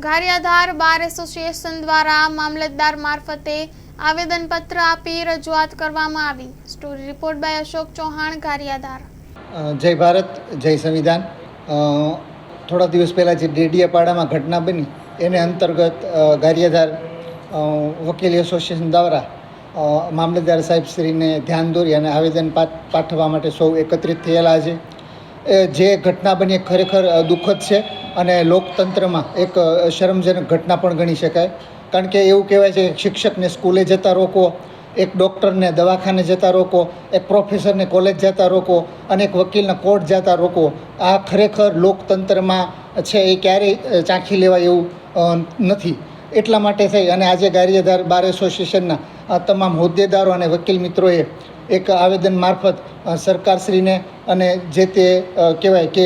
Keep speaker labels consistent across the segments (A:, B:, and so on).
A: Gariadhar bar association દ્વારા મામલતદાર મારફતે આવેદનપત્ર આપી રજૂઆત કરવામાં આવી। Story report by Ashok Chauhan, Gariyadhar.
B: જય ભારત, જય સંવિધાન। થોડા દિવસ પહેલાં જે ડેડિયાપાડામાં ઘટના બની એને અંતર્ગત ગારિયાધાર વકીલ એસોસિએશન દ્વારા મામલતદાર સાહેબશ્રીને ધ્યાન દોરી અને આવેદન પાઠવવા માટે સૌ એકત્રિત થયેલા છે। જે ઘટના બની ખરેખર દુઃખદ છે અને લોકતંત્રમાં એક શરમજનક ઘટના પણ ગણી શકાય। કારણ કે એવું કહેવાય છે કે શિક્ષકને સ્કૂલે જતા રોકો, એક ડૉક્ટરને દવાખાને જતા રોકો, એક પ્રોફેસરને કોલેજ જતા રોકો અને એક વકીલને કોર્ટ જતા રોકો, આ ખરેખર લોકતંત્રમાં છે એ ક્યારેય ચાખી લેવાય એવું નથી। એટલા માટે થઈ અને આજે ગારિયાધાર બાર એસોસિએશનના તમામ હોદ્દેદારો અને વકીલ મિત્રોએ એક આવેદન મારફત સરકારશ્રીને અને જે તે કહેવાય કે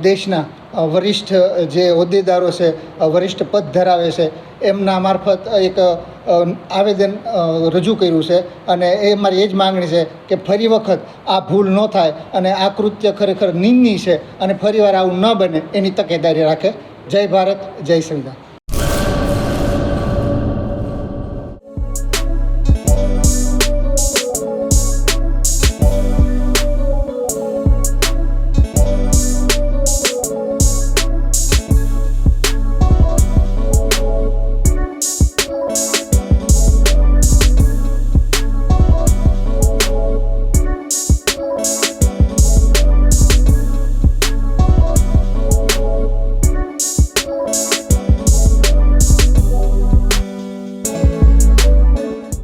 B: દેશના વરિષ્ઠ જે હોદ્દેદારો છે, વરિષ્ઠ પદ ધરાવે છે, એમના મારફત એક આવેદન રજૂ કર્યું છે અને એ મારી એ જ માગણી છે કે ફરી વખત આ ભૂલ ન થાય અને આ કૃત્ય ખરેખર નિંદનીય છે અને ફરીવાર આવું ન બને એની તકેદારી રાખે। જય ભારત, જય સંવિધાન।